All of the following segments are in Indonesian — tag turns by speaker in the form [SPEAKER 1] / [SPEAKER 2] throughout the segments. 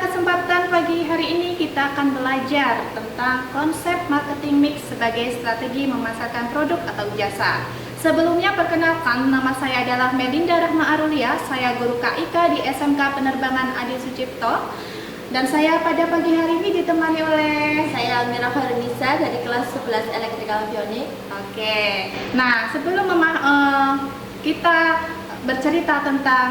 [SPEAKER 1] kesempatan pagi hari ini kita akan belajar tentang konsep marketing mix sebagai strategi memasarkan produk atau jasa. Sebelumnya perkenalkan, nama saya adalah Melinda Rahma Arulia, saya guru KIK di SMK Penerbangan Adi Sucipto. Dan saya pada pagi hari ini ditemani oleh
[SPEAKER 2] Saya Almira Farunisa dari kelas 11 Electrical Avionics.
[SPEAKER 1] Oke. Nah, sebelum kita bercerita tentang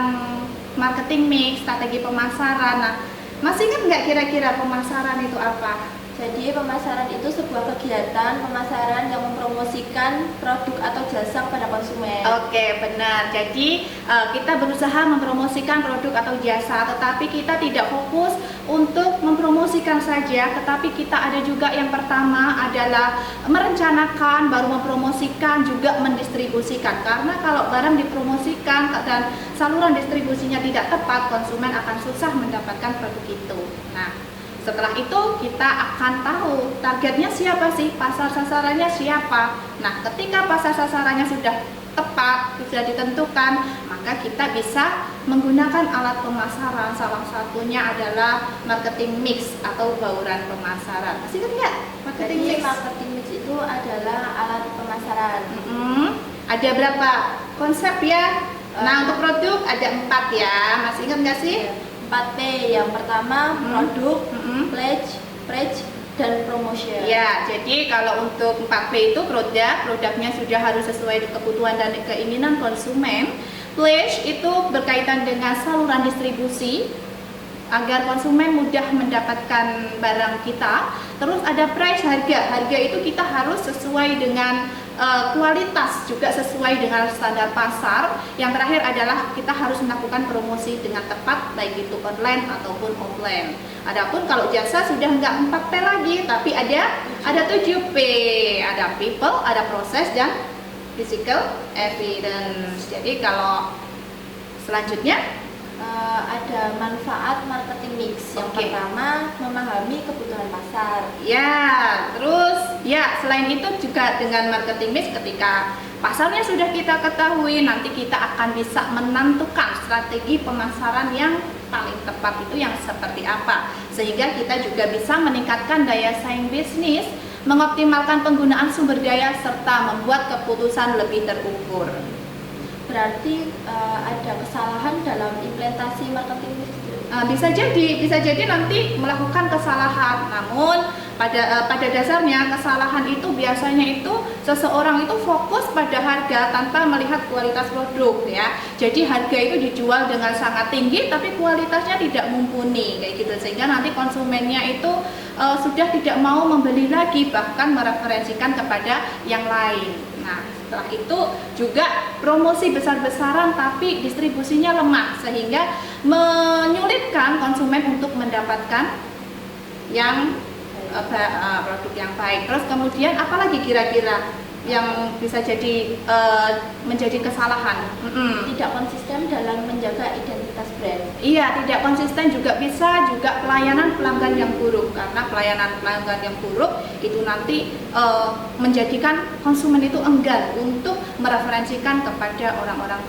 [SPEAKER 1] marketing mix, strategi pemasaran. Nah, masih ingat nggak kira-kira pemasaran itu apa?
[SPEAKER 2] Jadi pemasaran itu sebuah kegiatan pemasaran yang mempromosikan produk atau jasa kepada konsumen.
[SPEAKER 1] Oke, benar. Jadi kita berusaha mempromosikan produk atau jasa, tetapi kita tidak fokus untuk mempromosikan saja, tetapi kita ada juga yang pertama adalah merencanakan, baru mempromosikan, juga mendistribusikan. Karena kalau barang dipromosikan dan saluran distribusinya tidak tepat, konsumen akan susah mendapatkan produk itu. Nah, setelah itu kita akan tahu targetnya siapa sih, pasar sasarannya siapa. Nah, ketika pasar sasarannya sudah tepat, sudah ditentukan, maka kita bisa menggunakan alat pemasaran. Salah satunya adalah marketing mix atau bauran pemasaran. Masih ingat nggak?
[SPEAKER 2] Marketing mix itu adalah alat pemasaran.
[SPEAKER 1] Ada berapa konsep ya? Nah, untuk produk ada 4 ya. Masih ingat nggak sih?
[SPEAKER 2] 4P. Yang pertama produk, pledge, dan promotion.
[SPEAKER 1] Ya, jadi kalau untuk 4P itu produknya sudah harus sesuai dengan kebutuhan dan keinginan konsumen. Pledge itu berkaitan dengan saluran distribusi agar konsumen mudah mendapatkan barang kita. Terus ada price, harga itu kita harus sesuai dengan kualitas, juga sesuai dengan standar pasar. Yang terakhir adalah kita harus melakukan promosi dengan tepat, baik itu online ataupun offline. Adapun kalau jasa sudah enggak 4P lagi, tapi ada 7P, ada people, ada proses, dan physical evidence. Jadi kalau selanjutnya
[SPEAKER 2] ada manfaat marketing mix. Yang pertama, memahami kebutuhan pasar.
[SPEAKER 1] Ya, terus ya selain itu juga dengan marketing mix, ketika pasarnya sudah kita ketahui, nanti kita akan bisa menentukan strategi pemasaran yang paling tepat itu yang seperti apa, sehingga kita juga bisa meningkatkan daya saing bisnis, mengoptimalkan penggunaan sumber daya, serta membuat keputusan lebih terukur.
[SPEAKER 2] Berarti ada kesalahan dalam implementasi marketing mix.
[SPEAKER 1] Bisa jadi nanti melakukan kesalahan. Namun pada dasarnya kesalahan itu biasanya itu seseorang itu fokus pada harga tanpa melihat kualitas produk ya. Jadi harga itu dijual dengan sangat tinggi tapi kualitasnya tidak mumpuni kayak gitu, sehingga nanti konsumennya itu sudah tidak mau membeli lagi, bahkan mereferensikan kepada yang lain. Nah, setelah itu juga promosi besar-besaran tapi distribusinya lemah, sehingga menyulitkan konsumen untuk mendapatkan yang produk yang baik. Terus kemudian apalagi kira-kira yang bisa jadi menjadi kesalahan?
[SPEAKER 2] Tidak konsisten dalam menjaga identitas brand.
[SPEAKER 1] Iya, tidak konsisten juga bisa, juga pelayanan pelanggan yang buruk, karena pelayanan pelanggan yang buruk itu nanti menjadikan konsumen itu enggan untuk mereferensikan kepada orang-orang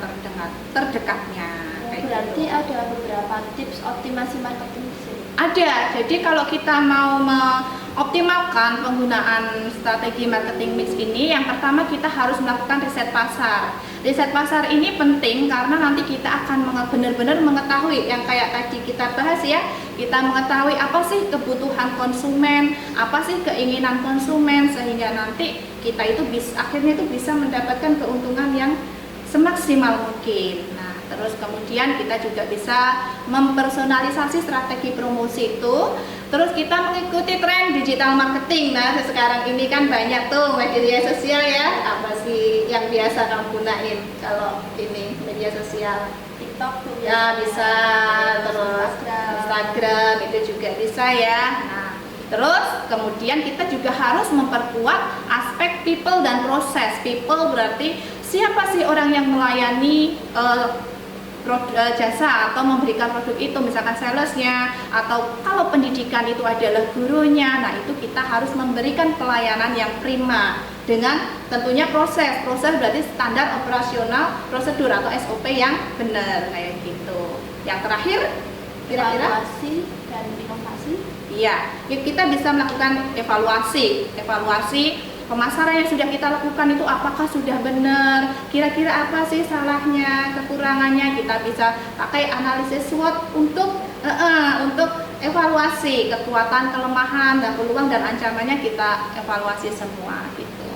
[SPEAKER 1] terdekatnya.
[SPEAKER 2] Berarti ada beberapa tips optimasi marketing di sini.
[SPEAKER 1] Ada. Jadi kalau kita mau mengoptimalkan penggunaan strategi marketing mix ini, yang pertama kita harus melakukan riset pasar. Riset pasar ini penting karena nanti kita akan benar-benar mengetahui yang kayak tadi kita bahas ya. Kita mengetahui apa sih kebutuhan konsumen, apa sih keinginan konsumen, sehingga nanti kita itu akhirnya itu bisa mendapatkan keuntungan yang semaksimal mungkin. Nah, terus kemudian kita juga bisa mempersonalisasi strategi promosi itu. Terus kita mengikuti tren digital marketing. Nah, sekarang ini kan banyak tuh media sosial ya. Apa sih yang biasa kamu gunain kalau ini media sosial?
[SPEAKER 2] TikTok
[SPEAKER 1] Ya bisa, terus Instagram itu juga bisa ya. Nah, terus kemudian kita juga harus memperkuat aspek people dan proses. People berarti siapa sih orang yang melayani jasa atau memberikan produk itu, misalkan salesnya, atau kalau pendidikan itu adalah gurunya. Nah, itu kita harus memberikan pelayanan yang prima dengan tentunya proses berarti standar operasional prosedur atau SOP yang benar kayak gitu. Yang terakhir Kira-kira?
[SPEAKER 2] Evaluasi dan inovasi.
[SPEAKER 1] Iya, kita bisa melakukan evaluasi pemasaran yang sudah kita lakukan itu apakah sudah benar, kira-kira apa sih salahnya, kekurangannya. Kita bisa pakai analisis SWOT untuk evaluasi kekuatan, kelemahan, dan peluang dan ancamannya kita evaluasi semua gitu.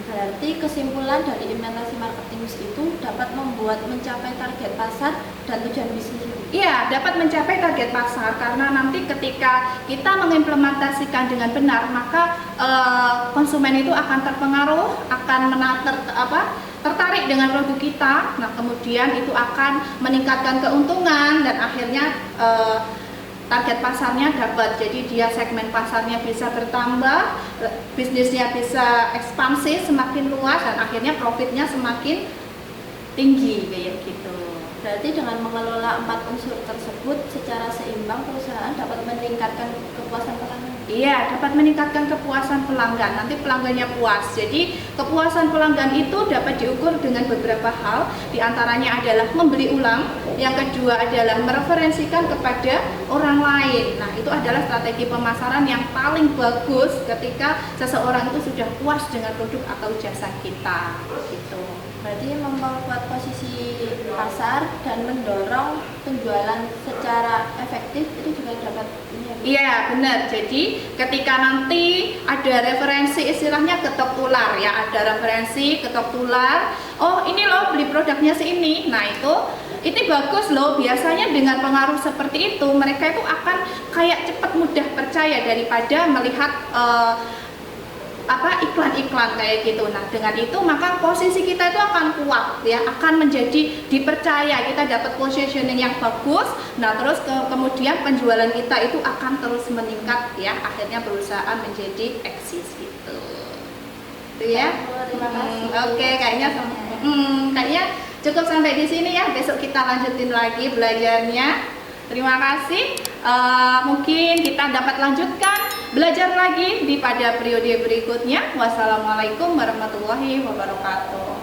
[SPEAKER 2] Berarti kesimpulan dari implementasi marketing itu dapat membuat mencapai target pasar dan tujuan bisnis.
[SPEAKER 1] Iya, dapat mencapai target pasar karena nanti ketika kita mengimplementasikan dengan benar, maka konsumen itu akan terpengaruh, akan tertarik dengan produk kita. Nah, kemudian itu akan meningkatkan keuntungan dan akhirnya target pasarnya dapat. Jadi dia segmen pasarnya bisa bertambah, bisnisnya bisa ekspansi semakin luas dan akhirnya profitnya semakin tinggi kayak gitu.
[SPEAKER 2] Berarti dengan mengelola 4 unsur tersebut secara seimbang, perusahaan dapat meningkatkan kepuasan pelanggan.
[SPEAKER 1] Iya, dapat meningkatkan kepuasan pelanggan. Nanti pelanggannya puas. Jadi kepuasan pelanggan itu dapat diukur dengan beberapa hal. Di antaranya adalah membeli ulang. Yang kedua adalah mereferensikan kepada orang lain. Nah, itu adalah strategi pemasaran yang paling bagus ketika seseorang itu sudah puas dengan produk atau jasa kita. Gitu.
[SPEAKER 2] Berarti memperkuat posisi pasar dan mendorong penjualan secara efektif itu juga dapat ini ya, Bu?
[SPEAKER 1] Iya, benar. Jadi ketika nanti ada referensi, istilahnya ketok tular ya, ada referensi ketok tular. Oh, ini loh beli produknya si ini. Nah, itu bagus loh. Biasanya dengan pengaruh seperti itu mereka itu akan kayak cepat mudah percaya daripada melihat iklan-iklan kayak gitu. Nah, dengan itu maka posisi kita itu akan kuat ya, akan menjadi dipercaya, kita dapat positioning yang bagus. Nah, terus kemudian penjualan kita itu akan terus meningkat ya, akhirnya perusahaan menjadi eksis gitu. Itu ya.
[SPEAKER 2] Terima kasih.
[SPEAKER 1] Oke, kayaknya cukup sampai di sini ya. Besok kita lanjutin lagi belajarnya. Terima kasih. Mungkin kita dapat lanjutkan belajar lagi pada periode berikutnya. Wassalamualaikum warahmatullahi wabarakatuh.